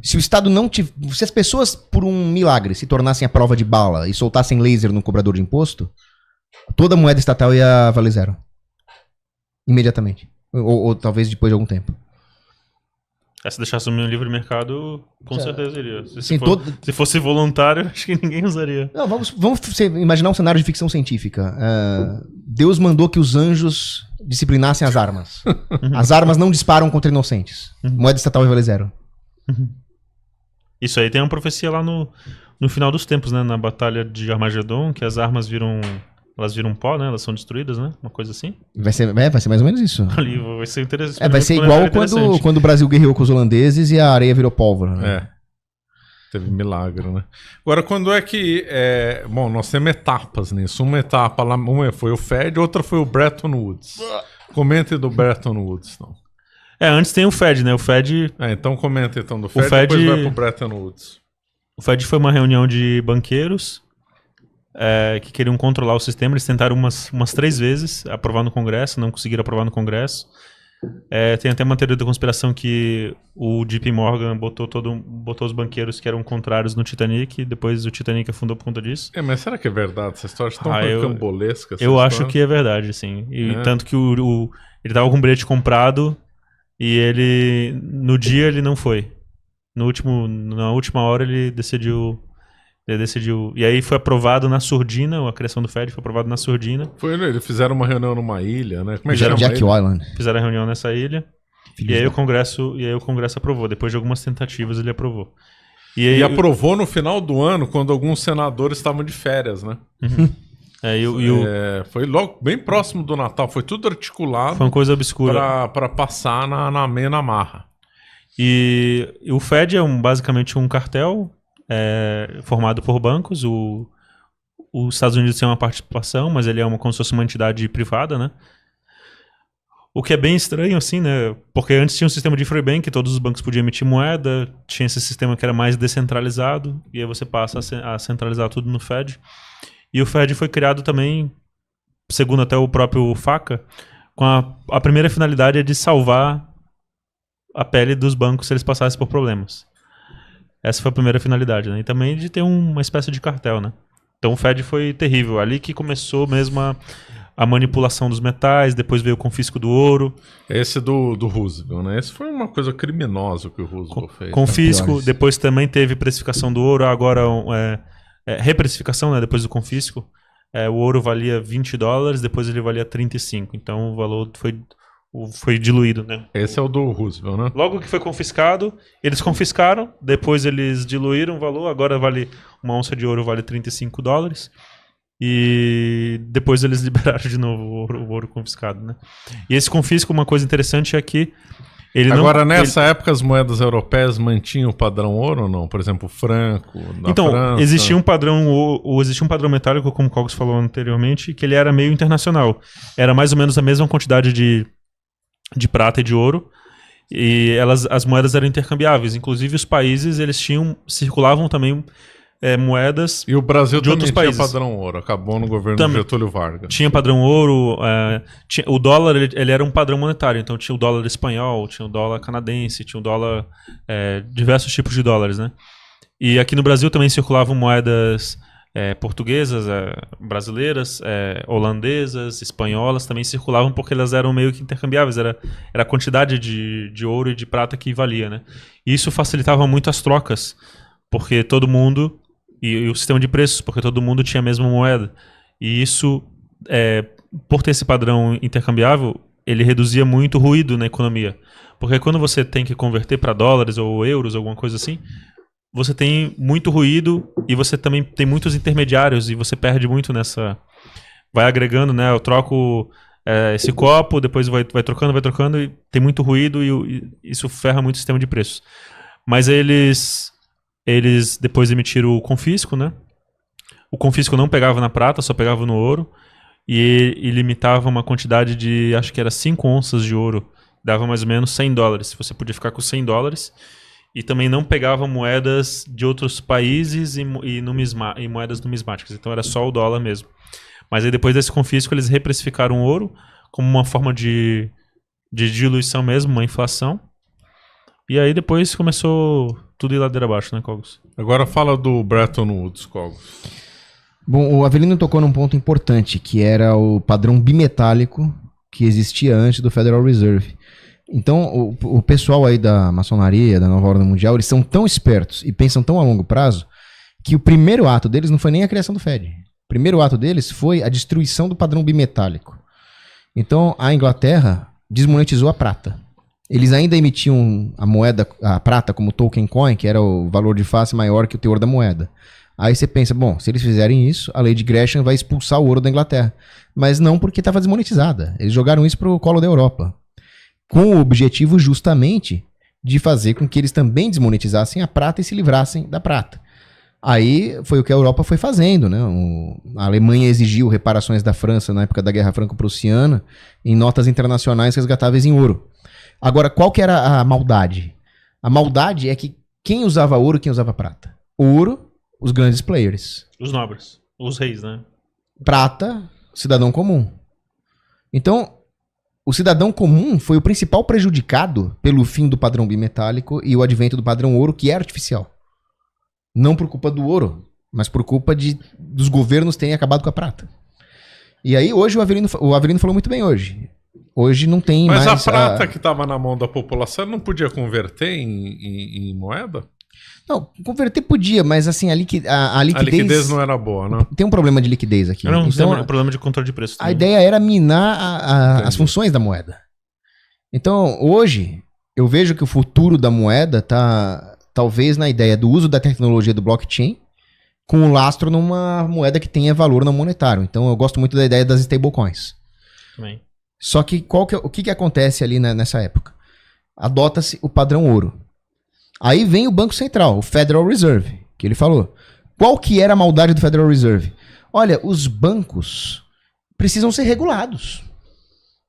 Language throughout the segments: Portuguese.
Se o Estado não se as pessoas, por um milagre, se tornassem a prova de bala e soltassem laser no cobrador de imposto, toda moeda estatal ia valer zero. Imediatamente. Ou talvez depois de algum tempo. Se deixasse um livre mercado, com certeza iria. Se Sim, fosse voluntário, acho que ninguém usaria. Não, vamos imaginar um cenário de ficção científica. Deus mandou que os anjos disciplinassem as armas. As armas não disparam contra inocentes. Moeda estatal vai valer zero. Isso aí tem uma profecia lá no final dos tempos, né? Na Batalha de Armagedon, que as armas viram pó, né? Elas são destruídas, né? Uma coisa assim. Vai ser mais ou menos isso. Ali vai ser interessante. Vai ser igual quando o Brasil guerreou com os holandeses e a areia virou pólvora. Né? Teve milagre, né? Agora, quando é que... Bom, nós temos etapas nisso. Uma etapa lá, uma foi o Fed, outra foi o Bretton Woods. Comente do Bretton Woods, não. Antes tem o Fed, né? O Fed... então comenta então do Fed, depois vai pro Bretton Woods. O Fed foi uma reunião de banqueiros que queriam controlar o sistema. Eles tentaram umas 3 vezes aprovar no Congresso, não conseguiram aprovar no Congresso. Tem até uma teoria da conspiração que o JP Morgan botou os banqueiros que eram contrários no Titanic, e depois o Titanic afundou por conta disso. Mas será que é verdade? Essa história é tão rocambolesca. Eu acho que é verdade, sim. Tanto que ele tava com um bilhete comprado e no dia ele não foi. Na última hora ele decidiu. E aí foi aprovado na surdina, a criação do Fed foi aprovado na surdina. Eles fizeram uma reunião numa ilha, né? Como é que chama? Jack Island. Fizeram a reunião nessa ilha. E aí o Congresso aprovou. Depois de algumas tentativas ele aprovou. E aprovou no final do ano, quando alguns senadores estavam de férias, né? Foi logo bem próximo do Natal. Foi tudo articulado. Foi uma coisa obscura. Para passar na meia na marra. E o Fed é basicamente um cartel formado por bancos. Os Estados Unidos tem uma participação, mas ele é como se fosse uma entidade privada, né? O que é bem estranho, assim, né? Porque antes tinha um sistema de free bank, que todos os bancos podiam emitir moeda, tinha esse sistema que era mais descentralizado, e aí você passa a centralizar tudo no Fed. E o Fed foi criado também, segundo até o próprio Faca, com a primeira finalidade de salvar a pele dos bancos se eles passassem por problemas. Essa foi a primeira finalidade, né? E também de ter uma espécie de cartel, né? Então o Fed foi terrível. Ali que começou mesmo a manipulação dos metais, depois veio o confisco do ouro. Esse do Roosevelt, né? Esse foi uma coisa criminosa que o Roosevelt fez. Confisco, depois também teve precificação do ouro, agora reprecificação, né? Depois do confisco. O ouro valia $20, depois ele valia 35. Então o valor foi diluído, né? Esse é o do Roosevelt, né? Logo que foi confiscado, eles confiscaram, depois eles diluíram o valor, agora uma onça de ouro vale $35, e depois eles liberaram de novo o ouro confiscado, né? E esse confisco, uma coisa interessante é que nessa época as moedas europeias mantinham o padrão ouro ou não? Por exemplo, o franco, França. Existia um padrão metálico, como o Cogos falou anteriormente, que ele era meio internacional. Era mais ou menos a mesma quantidade de prata e de ouro, e as moedas eram intercambiáveis. Inclusive os países circulavam também moedas e o Brasil de outros países. Tinha padrão ouro, acabou no governo de Getúlio Vargas. Tinha padrão ouro, o dólar ele era um padrão monetário, então tinha o dólar espanhol, tinha o dólar canadense, tinha o dólar, diversos tipos de dólares, né? E aqui no Brasil também circulavam moedas portuguesas, brasileiras, holandesas, espanholas, também circulavam porque elas eram meio que intercambiáveis, era a quantidade de ouro e de prata que valia, né? E isso facilitava muito as trocas, porque todo mundo, e o sistema de preços, porque todo mundo tinha a mesma moeda. E isso, por ter esse padrão intercambiável, ele reduzia muito o ruído na economia. Porque quando você tem que converter para dólares ou euros, alguma coisa assim, você tem muito ruído e você também tem muitos intermediários e você perde muito nessa... Vai agregando, né? Eu troco esse copo, depois vai trocando e tem muito ruído e isso ferra muito o sistema de preços. Mas eles depois emitiram o confisco, né? O confisco não pegava na prata, só pegava no ouro e limitava uma quantidade de, acho que era 5 onças de ouro. Dava mais ou menos $100. Você podia ficar com $100. E também não pegava moedas de outros países e moedas numismáticas. Então era só o dólar mesmo. Mas aí depois desse confisco eles reprecificaram o ouro como uma forma de diluição mesmo, uma inflação. E aí depois começou tudo ir ladeira abaixo, né, Cogos? Agora fala do Bretton Woods, Cogos. Bom, o Avelino tocou num ponto importante, que era o padrão bimetálico que existia antes do Federal Reserve. Então, o pessoal aí da maçonaria, da nova ordem mundial, eles são tão espertos e pensam tão a longo prazo que o primeiro ato deles não foi nem a criação do Fed. O primeiro ato deles foi a destruição do padrão bimetálico. Então, a Inglaterra desmonetizou a prata. Eles ainda emitiam a moeda, a prata, como token coin, que era o valor de face maior que o teor da moeda. Aí você pensa, bom, se eles fizerem isso, a lei de Gresham vai expulsar o ouro da Inglaterra. Mas não, porque estava desmonetizada. Eles jogaram isso para o colo da Europa. Com o objetivo justamente de fazer com que eles também desmonetizassem a prata e se livrassem da prata. Aí foi o que a Europa foi fazendo, né? A Alemanha exigiu reparações da França na época da Guerra Franco-Prussiana em notas internacionais resgatáveis em ouro. Agora, qual que era a maldade? A maldade é que quem usava ouro e quem usava prata? Ouro, os grandes players. Os nobres, os reis, né? Prata, cidadão comum. Então, o cidadão comum foi o principal prejudicado pelo fim do padrão bimetálico e o advento do padrão ouro, que é artificial. Não por culpa do ouro, mas por culpa dos governos terem acabado com a prata. E aí, hoje, o Avelino falou muito bem hoje. Hoje não tem mais... Mas a prata que estava na mão da população não podia converter em moeda? Não, converter podia, mas assim, a liquidez... A liquidez não era boa, né? Tem um problema de liquidez aqui. Não, então, um problema de controle de preço também. A ideia era minar as funções da moeda. Então, hoje, eu vejo que o futuro da moeda tá talvez na ideia do uso da tecnologia do blockchain com o lastro numa moeda que tenha valor não monetário. Então, eu gosto muito da ideia das stablecoins. Também. Só que o que acontece ali nessa época? Adota-se o padrão ouro. Aí vem o Banco Central, o Federal Reserve, que ele falou. Qual que era a maldade do Federal Reserve? Olha, os bancos precisam ser regulados.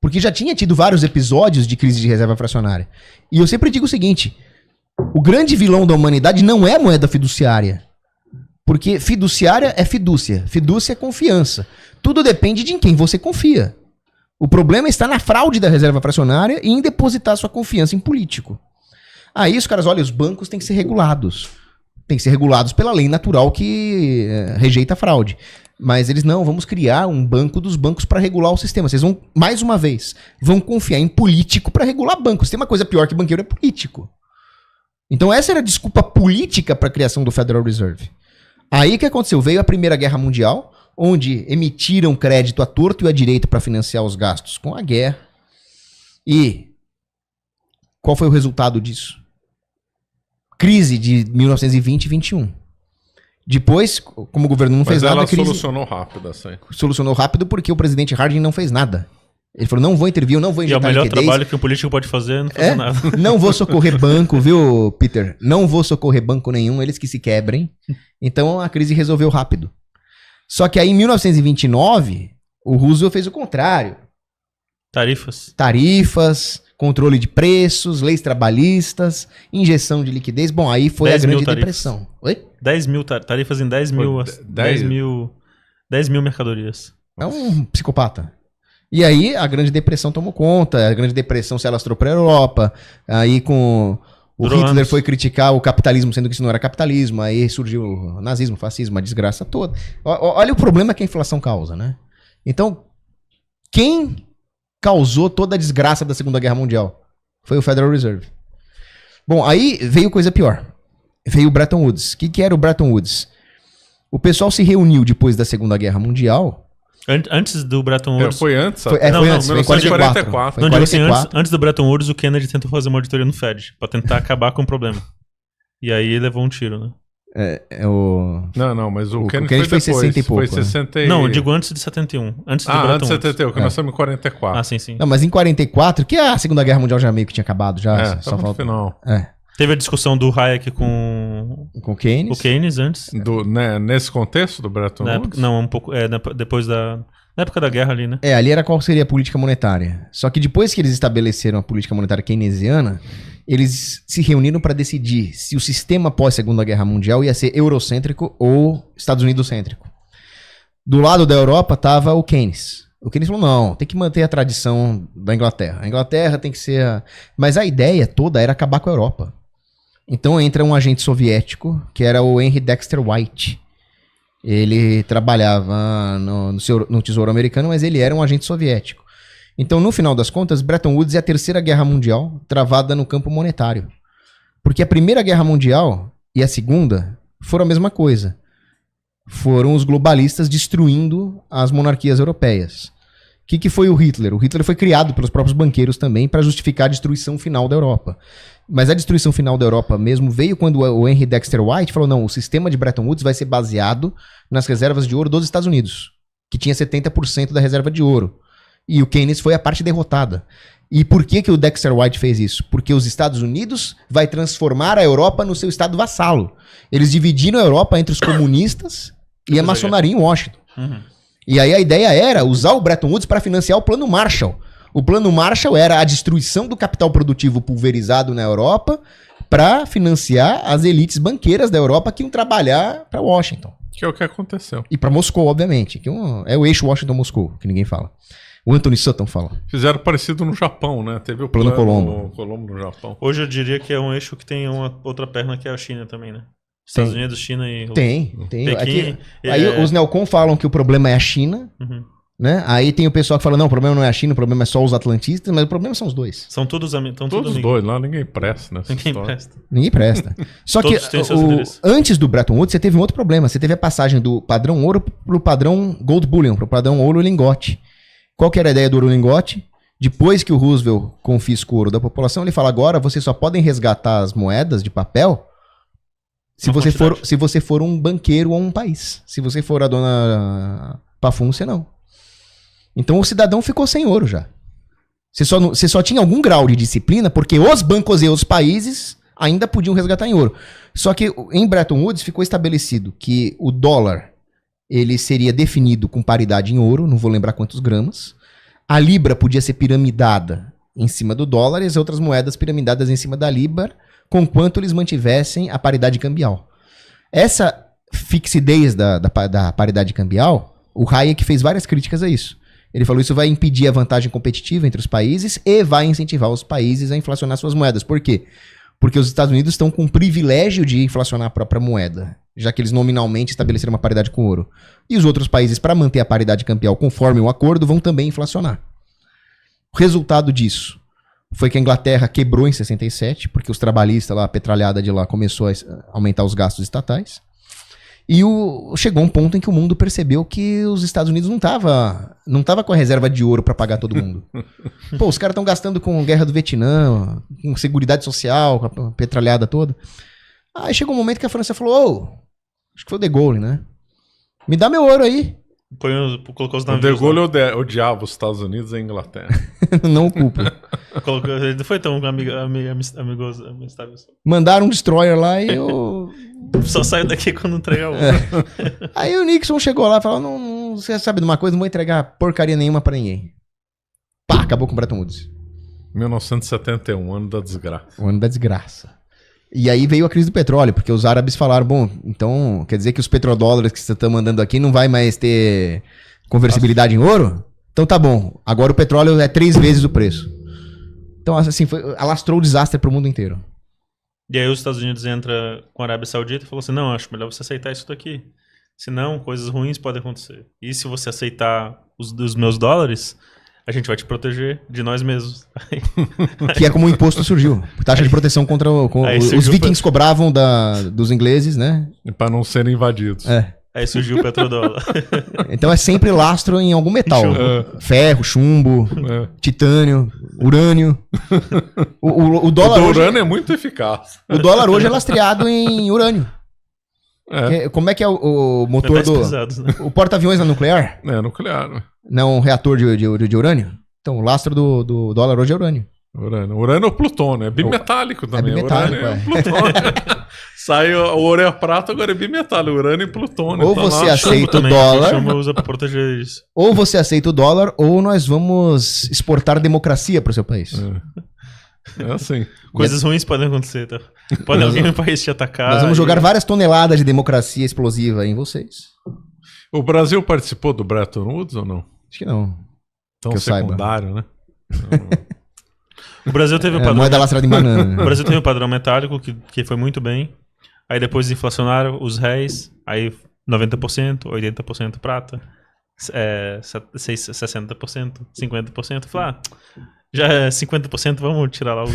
Porque já tinha tido vários episódios de crise de reserva fracionária. E eu sempre digo o seguinte, o grande vilão da humanidade não é a moeda fiduciária. Porque fiduciária é fidúcia. Fidúcia é confiança. Tudo depende de em quem você confia. O problema está na fraude da reserva fracionária e em depositar sua confiança em político. Aí os caras, olha, os bancos têm que ser regulados. Tem que ser regulados pela lei natural que rejeita a fraude. Mas eles não, vamos criar um banco dos bancos para regular o sistema. Vocês vão, mais uma vez, vão confiar em político para regular bancos. Tem uma coisa pior que banqueiro, é político. Então essa era a desculpa política para a criação do Federal Reserve. Aí o que aconteceu? Veio a Primeira Guerra Mundial, onde emitiram crédito à torto e à direita para financiar os gastos com a guerra. E qual foi o resultado disso? Crise de 1920 e 21. Depois, como o governo não fez nada... Mas ela solucionou rápido, assim. Solucionou rápido porque o presidente Harding não fez nada. Ele falou, não vou intervir, eu não vou injetar liquidez. E é o melhor trabalho que um político pode fazer é não fazer nada. Não vou socorrer banco, viu, Peter? Não vou socorrer banco nenhum, eles que se quebrem. Então a crise resolveu rápido. Só que aí em 1929, o Roosevelt fez o contrário. Tarifas, controle de preços, leis trabalhistas, injeção de liquidez. Bom, aí foi a Grande Depressão. Oi? 10 mil tarifas em 10 mil mercadorias. É um psicopata. E aí a Grande Depressão tomou conta, a Grande Depressão se alastrou para a Europa, aí com o Hitler foi criticar o capitalismo, sendo que isso não era capitalismo, aí surgiu o nazismo, o fascismo, a desgraça toda. Olha o problema que a inflação causa, né? Então, quem causou toda a desgraça da Segunda Guerra Mundial? Foi o Federal Reserve. Bom, aí veio coisa pior. Veio o Bretton Woods. O que era o Bretton Woods? O pessoal se reuniu depois da Segunda Guerra Mundial. Antes do Bretton Woods. Foi antes? Foi antes, foi em 44. Não, digo assim, antes do Bretton Woods, o Kennedy tentou fazer uma auditoria no Fed, pra tentar acabar com o problema. E aí ele levou um tiro, né? Não, mas o Kennedy foi depois, 60 e pouco. Foi 60 Não, eu digo antes de 71. Antes do Bretton Woods. Antes de 71, que nós estamos em 44. Ah, sim. Não, mas em 44, que a Segunda Guerra Mundial já meio que tinha acabado, já. Só falta no final. Teve a discussão do Hayek com Keynes. O Keynes antes. Nesse contexto do Bretton Woods? Não, um pouco. Depois da. Na época da guerra ali, né? Ali era qual seria a política monetária. Só que depois que eles estabeleceram a política monetária keynesiana, eles se reuniram para decidir se o sistema pós-Segunda Guerra Mundial ia ser eurocêntrico ou Estados Unidos-cêntrico. Do lado da Europa estava o Keynes. O Keynes falou, não, tem que manter a tradição da Inglaterra. A Inglaterra tem que ser... Mas a ideia toda era acabar com a Europa. Então entra um agente soviético, que era o Henry Dexter White. Ele trabalhava no Tesouro Americano, mas ele era um agente soviético. Então, no final das contas, Bretton Woods é a terceira guerra mundial travada no campo monetário. Porque a Primeira Guerra Mundial e a Segunda foram a mesma coisa. Foram os globalistas destruindo as monarquias europeias. O que foi o Hitler? O Hitler foi criado pelos próprios banqueiros também para justificar a destruição final da Europa. Mas a destruição final da Europa mesmo veio quando o Henry Dexter White falou, não, o sistema de Bretton Woods vai ser baseado nas reservas de ouro dos Estados Unidos, que tinha 70% da reserva de ouro. E o Keynes foi a parte derrotada. E por que o Dexter White fez isso? Porque os Estados Unidos vai transformar a Europa no seu estado vassalo. Eles dividiram a Europa entre os comunistas e a maçonaria em Washington. Uhum. E aí a ideia era usar o Bretton Woods para financiar o Plano Marshall. O Plano Marshall era a destruição do capital produtivo pulverizado na Europa para financiar as elites banqueiras da Europa que iam trabalhar para Washington. Que é o que aconteceu. E para Moscou, obviamente. Que é o eixo Washington-Moscou, que ninguém fala. O Anthony Sutton fala. Fizeram parecido no Japão, né? Teve o Plano Colombo no Japão. Hoje eu diria que é um eixo que tem uma outra perna que é a China também, né? Estados Unidos, China e... Tem. Pequim, Aqui, aí os neocon falam que o problema é a China, né? Aí tem o pessoal que fala, não, o problema não é a China, o problema é só os atlantistas, mas o problema são os dois. São todos Todos os dois, lá ninguém presta nessa história. Ninguém presta. Só que antes do Bretton Woods, você teve um outro problema. Você teve a passagem do padrão ouro pro padrão gold bullion, pro padrão ouro lingote. Qual que era a ideia do ouro lingote? Depois que o Roosevelt confisca o ouro da população, ele fala, agora vocês só podem resgatar as moedas de papel se você for um banqueiro ou um país. Se você for a dona Pafúncia, não. Então o cidadão ficou sem ouro já. Você só tinha algum grau de disciplina porque os bancos e os países ainda podiam resgatar em ouro. Só que em Bretton Woods ficou estabelecido que o dólar ele seria definido com paridade em ouro, não vou lembrar quantos gramas. A libra podia ser piramidada em cima do dólar e as outras moedas piramidadas em cima da libra, conquanto eles mantivessem a paridade cambial. Essa fixidez da paridade cambial, o Hayek fez várias críticas a isso. Ele falou isso vai impedir a vantagem competitiva entre os países e vai incentivar os países a inflacionar suas moedas. Por quê? Porque os Estados Unidos estão com o privilégio de inflacionar a própria moeda, já que eles nominalmente estabeleceram uma paridade com ouro. E os outros países, para manter a paridade cambial conforme o acordo, vão também inflacionar. O resultado disso foi que a Inglaterra quebrou em 67, porque os trabalhistas lá, a petralhada de lá, começou a aumentar os gastos estatais. E chegou um ponto em que o mundo percebeu que os Estados Unidos não tava com a reserva de ouro para pagar todo mundo. Pô, os caras estão gastando com guerra do Vietnã, com seguridade social, com a petralhada toda. Aí chegou um momento que a França falou, acho que foi o De Gaulle, né? Me dá meu ouro aí. Colocou os O navios. De Gaulle odiava os Estados Unidos e a Inglaterra. Não o culpo. Ele não foi tão amigoso. Mandaram um destroyer lá e eu... Só saiu daqui quando entregar o ouro. Aí o Nixon chegou lá e falou, não, você sabe de uma coisa, não vou entregar porcaria nenhuma pra ninguém. Pá, acabou com o Bretton Woods. 1971, ano da desgraça. O ano da desgraça. E aí veio a crise do petróleo, porque os árabes falaram, bom, então quer dizer que os petrodólares que você está mandando aqui não vai mais ter conversibilidade em ouro? Então tá bom, agora o petróleo é 3 vezes o preço. Então assim, alastrou o desastre pro mundo inteiro. E aí os Estados Unidos entra com a Arábia Saudita e falou assim, não, acho melhor você aceitar isso daqui. Senão, coisas ruins podem acontecer. E se você aceitar os meus dólares, a gente vai te proteger de nós mesmos. Que é como o imposto surgiu. Taxa de proteção contra... os vikings cobravam dos ingleses, né? Para não serem invadidos. Aí surgiu o petrodólar. Então é sempre lastro em algum metal. Ferro, chumbo, titânio, urânio. O dólar o urânio é muito eficaz. O dólar hoje é lastreado em urânio. Como é que é o motor do... Pesados, né? O porta-aviões é nuclear? É nuclear, né? Não um reator de urânio? Então o lastro do dólar hoje é urânio. Urânio ou plutônio, é bimetálico também. É bimetálico, urânio plutônio. Sai o ouro é prata, agora é bimetálico, urânio e plutônio. Ou então, você aceita o dólar, chumbo usa pra proteger isso. Ou você aceita o dólar, ou nós vamos exportar democracia pro seu país. É assim. Coisas ruins podem acontecer, tá? Pode alguém no país te atacar. Nós vamos jogar várias toneladas de democracia explosiva em vocês. O Brasil participou do Bretton Woods ou não? Acho que não. Tão que eu saiba. secundário, né? O Brasil teve o padrão. Moeda lastrada em banana. O Né? Brasil teve um padrão metálico que foi muito bem. Aí depois inflacionaram os réis, aí 90%, 80% prata, 60%, 50%. Falei, já é 50%, vamos tirar lá o...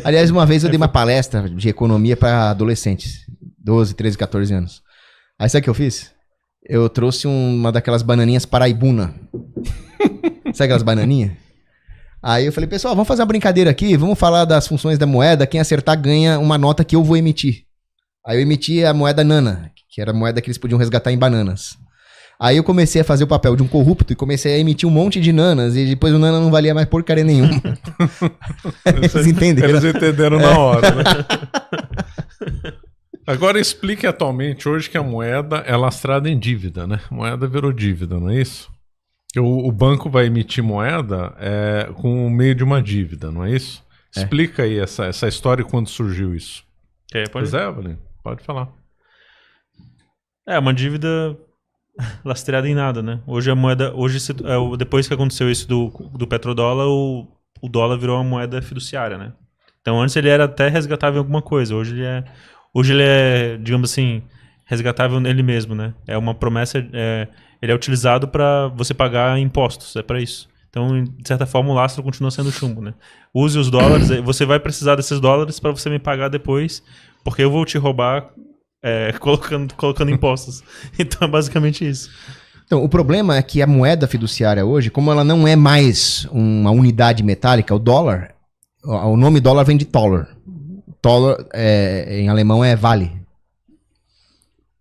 Aliás, uma vez eu dei uma palestra de economia para adolescentes, 12, 13, 14 anos. Aí sabe o que eu fiz? Eu trouxe uma daquelas bananinhas paraibuna. Sabe aquelas bananinhas? Aí eu falei, pessoal, vamos fazer uma brincadeira aqui, vamos falar das funções da moeda, quem acertar ganha uma nota que eu vou emitir. Aí eu emiti a moeda nana, que era a moeda que eles podiam resgatar em bananas. Aí eu comecei a fazer o papel de um corrupto e comecei a emitir um monte de nanas, e depois o nana não valia mais porcaria nenhuma. Eles entenderam? Eles entenderam na hora, né? Agora explique atualmente, hoje, que a moeda é lastrada em dívida, né? A moeda virou dívida, não é isso? O banco vai emitir moeda com o meio de uma dívida, não é isso? Explica aí essa história e quando surgiu isso. Pois é, Evelyn, pode falar. É uma dívida lastreada em nada, né? Hoje a moeda, depois que aconteceu isso do petrodólar, o dólar virou uma moeda fiduciária, né? Então antes ele era até resgatável em alguma coisa, hoje ele é, digamos assim, resgatável nele mesmo, né? É uma promessa, ele é utilizado para você pagar impostos, é para isso. Então, de certa forma, o lastro continua sendo chumbo, né? Use os dólares, você vai precisar desses dólares para você me pagar depois, porque eu vou te roubar colocando impostos. Então, é basicamente isso. Então, o problema é que a moeda fiduciária hoje, como ela não é mais uma unidade metálica, o dólar, o nome dólar vem de Thaler. Thaler, em alemão, é vale.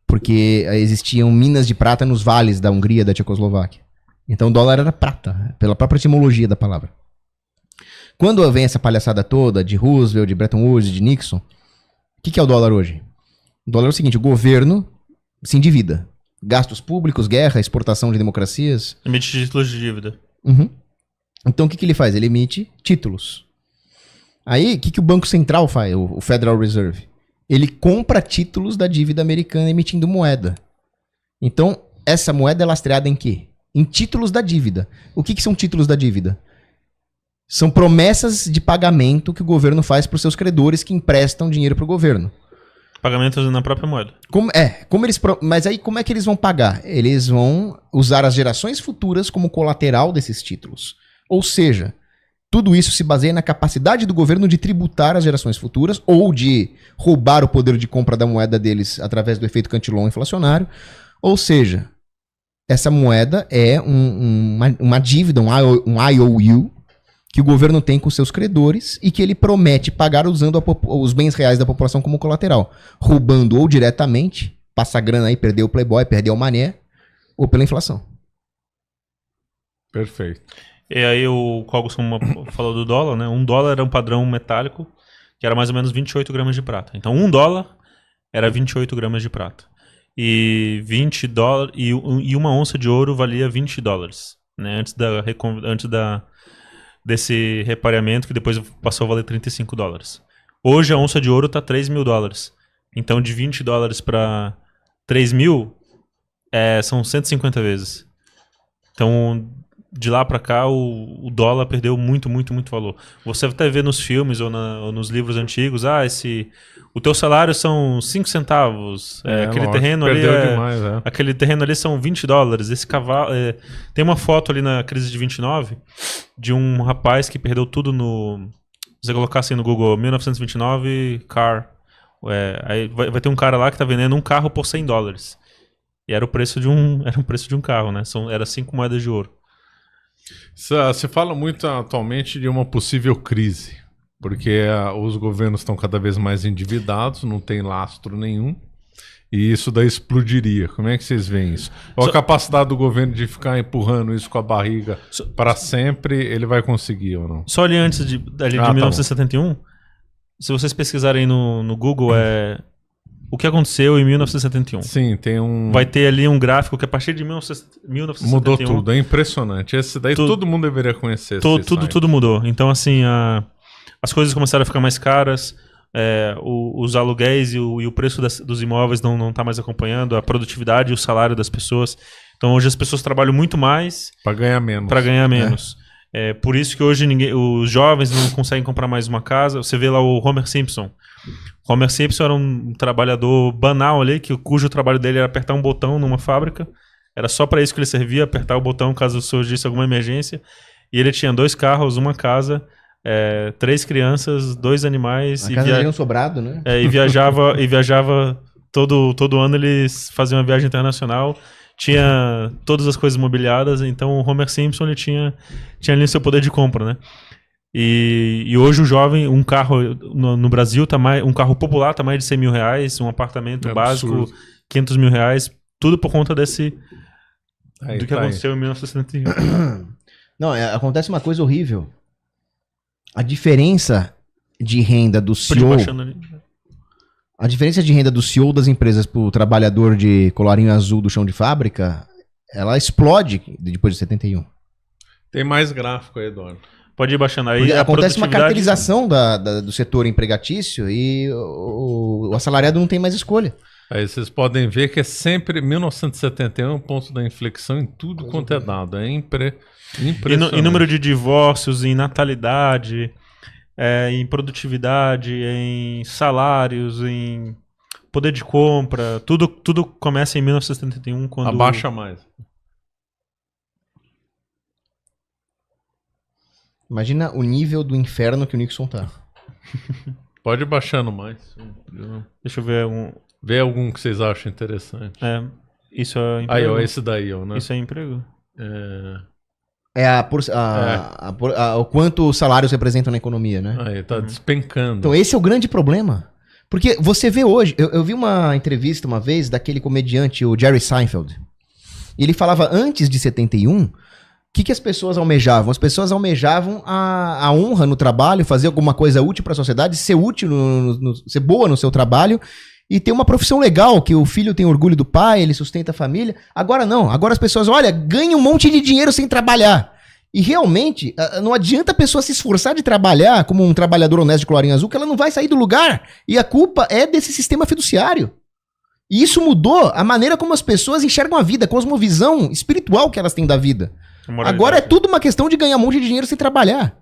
Porque existiam minas de prata nos vales da Hungria e da Tchecoslováquia. Então o dólar era prata, pela própria etimologia da palavra. Quando vem essa palhaçada toda de Roosevelt, de Bretton Woods, de Nixon, o que é o dólar hoje? O dólar é o seguinte, o governo se endivida. Gastos públicos, guerra, exportação de democracias. Emite títulos de dívida. Uhum. Então o que ele faz? Ele emite títulos. Aí, o que o Banco Central faz, o Federal Reserve? Ele compra títulos da dívida americana emitindo moeda. Então, essa moeda é lastreada em quê? Em títulos da dívida. O que são títulos da dívida? São promessas de pagamento que o governo faz para os seus credores que emprestam dinheiro para o governo. Pagamentos na própria moeda. Mas aí como é que eles vão pagar? Eles vão usar as gerações futuras como colateral desses títulos. Ou seja, tudo isso se baseia na capacidade do governo de tributar as gerações futuras ou de roubar o poder de compra da moeda deles através do efeito Cantillon inflacionário. Ou seja, essa moeda é uma dívida, um IOU, que o governo tem com seus credores e que ele promete pagar usando os bens reais da população como colateral. Roubando ou diretamente, passa a grana aí, perdeu o Playboy, perdeu o Mané, ou pela inflação. Perfeito. E aí o Cogson falou do dólar, né? $1 era um padrão metálico que era mais ou menos 28 gramas de prata. Então $1 era 28 gramas de prata. E $20 e uma onça de ouro valia $20, né? Antes desse repareamento que depois passou a valer $35. Hoje a onça de ouro está $3.000. Então de $20 para 3.000 são 150 vezes. Então de lá para cá o dólar perdeu muito, muito, muito valor. Você até vê nos filmes ou nos livros antigos, o teu salário são 5 centavos, aquele terreno ali aquele terreno ali são $20. Esse cavalo tem uma foto ali na crise de 29 de um rapaz que perdeu tudo você colocar assim no Google 1929 car, aí vai ter um cara lá que tá vendendo um carro por $100 e era o preço de um carro, né? Era 5 moedas de ouro. Você fala muito atualmente de uma possível crise, porque os governos estão cada vez mais endividados, não tem lastro nenhum, e isso daí explodiria. Como é que vocês veem isso? Ou a capacidade do governo de ficar empurrando isso com a barriga para sempre, ele vai conseguir ou não? Só ali antes de 1971, se vocês pesquisarem no Google, o que aconteceu em 1971. Sim, tem vai ter ali um gráfico que a partir de 1971... Mudou tudo, é impressionante. Esse daí todo mundo deveria conhecer. Tudo mudou. Então, assim, as coisas começaram a ficar mais caras, os aluguéis e o preço dos imóveis não tá mais acompanhando, a produtividade e o salário das pessoas. Então hoje as pessoas trabalham muito mais Para ganhar menos. para ganhar menos. É por isso que hoje os jovens não conseguem comprar mais uma casa. Você vê lá o Homer Simpson. Homer Simpson era um trabalhador banal ali, cujo trabalho dele era apertar um botão numa fábrica. Era só para isso que ele servia, apertar o botão caso surgisse alguma emergência. E ele tinha 2 carros, uma casa, 3 crianças, 2 animais. A casa dele era um sobrado, né? E viajava todo ano, eles faziam uma viagem internacional. Tinha todas as coisas mobiliadas. Então o Homer Simpson ele tinha ali seu poder de compra, né? E hoje o jovem, um carro no Brasil, um carro popular tá mais de 100 mil reais, um apartamento básico, absurdo. 500 mil reais, tudo por conta do que Aí. aconteceu em 1971. Não, acontece uma coisa horrível. A diferença de renda do Pode ir CEO... baixando ali. A diferença de renda do CEO das empresas pro trabalhador de colarinho azul do chão de fábrica, ela explode depois de 71. Tem mais gráfico aí, Eduardo. Pode ir baixando aí. Porque a acontece uma produtividade- cartelização do setor empregatício e o assalariado não tem mais escolha. Aí vocês podem ver que é sempre 1971 o ponto da inflexão em tudo quanto é dado. É impressionante. Em número de divórcios, em natalidade, em produtividade, em salários, em poder de compra, tudo começa em 1971 quando... Abaixa mais. Imagina o nível do inferno que o Nixon tá. Pode ir baixando mais. Deixa eu ver Vê algum que vocês acham interessante. isso é emprego. Aí, ó, esse daí, ó, né? Isso é emprego. O quanto os salários representam na economia, né? Aí, tá despencando. Então esse é o grande problema. Porque você vê hoje, eu vi uma entrevista uma vez daquele comediante, o Jerry Seinfeld. E ele falava antes de 71, o que as pessoas almejavam? As pessoas almejavam a honra no trabalho, fazer alguma coisa útil para a sociedade, ser útil, ser boa no seu trabalho e ter uma profissão legal, que o filho tem orgulho do pai, ele sustenta a família. Agora não, agora as pessoas, olha, ganham um monte de dinheiro sem trabalhar. E realmente, não adianta a pessoa se esforçar de trabalhar como um trabalhador honesto de colarinho azul, que ela não vai sair do lugar. E a culpa é desse sistema fiduciário. E isso mudou a maneira como as pessoas enxergam a vida, a cosmovisão espiritual que elas têm da vida. Agora é tudo uma questão de ganhar um monte de dinheiro sem trabalhar.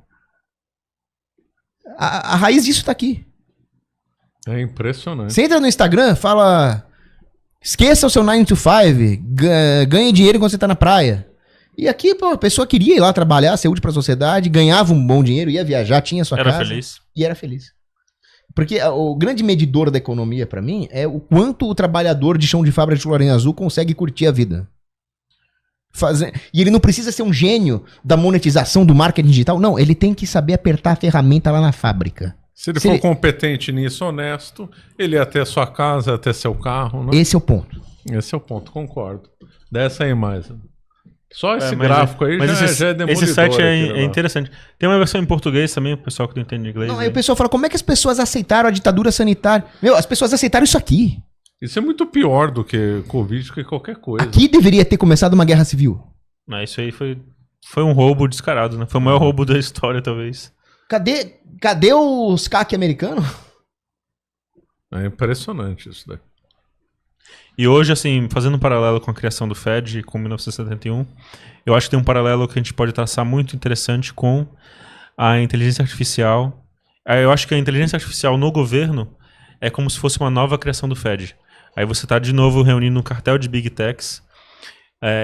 A raiz disso tá aqui. É impressionante. Você entra no Instagram, fala... Esqueça o seu 9 to 5, ganhe dinheiro enquanto você tá na praia. E aqui, pô, a pessoa queria ir lá trabalhar, ser útil pra sociedade, ganhava um bom dinheiro, ia viajar, tinha sua casa. Era feliz. E era feliz. Porque o grande medidor da economia, pra mim, é o quanto o trabalhador de chão de fábrica de colarinho azul consegue curtir a vida. E ele não precisa ser um gênio da monetização do marketing digital. Não, ele tem que saber apertar a ferramenta lá na fábrica. Se ele for competente nisso, honesto, ele ia até sua casa, até seu carro, né? Esse é o ponto. Esse é o ponto, concordo. Desce aí mais. Só esse mas gráfico aí já é demolidor. Esse site aqui, é interessante. Tem uma versão em português também, o pessoal que não entende inglês. Não, aí o pessoal fala, como é que as pessoas aceitaram a ditadura sanitária? Meu, as pessoas aceitaram isso aqui. Isso é muito pior do que Covid, que qualquer coisa. Aqui deveria ter começado uma guerra civil. Isso aí foi um roubo descarado, né? Foi o maior roubo da história, talvez. Cadê os CAC americanos? É impressionante isso daí. E hoje, assim, fazendo um paralelo com a criação do Fed, com 1971, eu acho que tem um paralelo que a gente pode traçar muito interessante com a inteligência artificial. Eu acho que a inteligência artificial no governo é como se fosse uma nova criação do Fed. Aí você está de novo reunindo um cartel de Big Techs.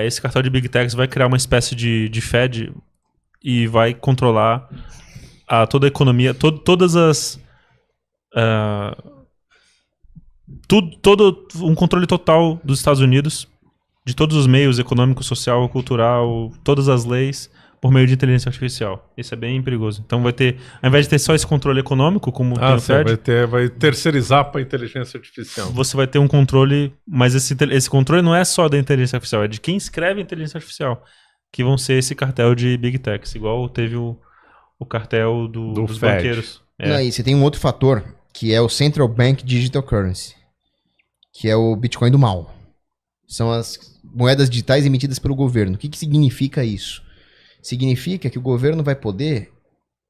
Esse cartel de Big Techs vai criar uma espécie de Fed e vai controlar toda a economia, todas as... todo um controle total dos Estados Unidos, de todos os meios econômico, social, cultural, todas as leis, por meio de inteligência artificial. Isso é bem perigoso. Então vai ter, ao invés de ter só esse controle econômico, como tem o Fed, vai terceirizar para a inteligência artificial. você vai ter um controle, mas esse controle não é só da inteligência artificial, é de quem escreve a inteligência artificial, que vão ser esse cartel de Big Techs, igual teve o cartel dos Fed. banqueiros. Não, e você tem um outro fator, que é o Central Bank Digital Currency, que é o Bitcoin do mal. São as moedas digitais emitidas pelo governo. O que significa isso? Significa que o governo vai poder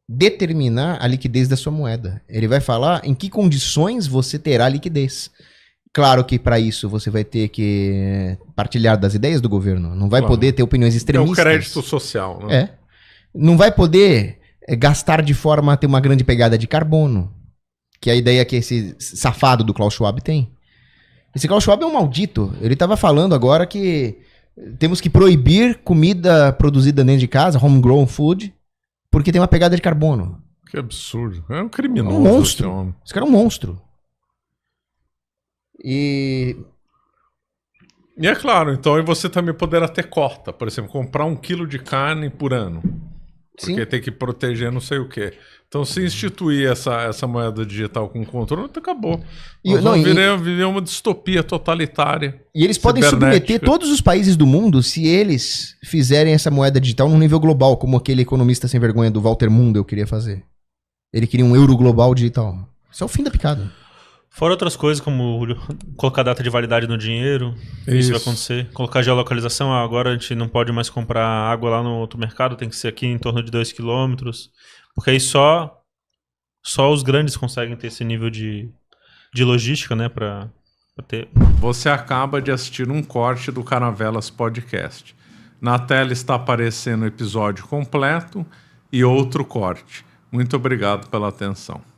determinar a liquidez da sua moeda. Ele vai falar em que condições você terá liquidez. Claro que para isso você vai ter que partilhar das ideias do governo. Não vai Claro. poder ter opiniões É o extremistas. crédito social, né? É. Não vai poder gastar de forma a ter uma grande pegada de carbono. Que é a ideia que esse safado do Klaus Schwab tem. Esse Klaus Schwab é um maldito. Ele estava falando agora que temos que proibir comida produzida dentro de casa, homegrown food, porque tem uma pegada de carbono. Que absurdo. É um É um criminoso monstro. esse homem. Esse cara é um monstro. E E é claro, então aí você também poderá ter cota. Por exemplo, comprar 1 quilo de carne por ano. Porque sim. tem que proteger não sei o quê. Então, se instituir essa moeda digital com controle, acabou. E- Nós não, vamos e- viver uma distopia totalitária. E eles podem Cibernética. submeter todos os países do mundo se eles fizerem essa moeda digital num nível global, como aquele economista sem vergonha do Walter Mundell queria fazer. Ele queria um euro global digital. Isso é o fim da picada. Fora outras coisas, como colocar data de validade no dinheiro, isso vai acontecer. Colocar geolocalização, agora a gente não pode mais comprar água lá no outro mercado, tem que ser aqui em torno de 2 quilômetros. Porque aí só os grandes conseguem ter esse nível de logística, né, pra ter. Você acaba de assistir um corte do Caravelas Podcast. Na tela está aparecendo o episódio completo e outro corte. Muito obrigado pela atenção.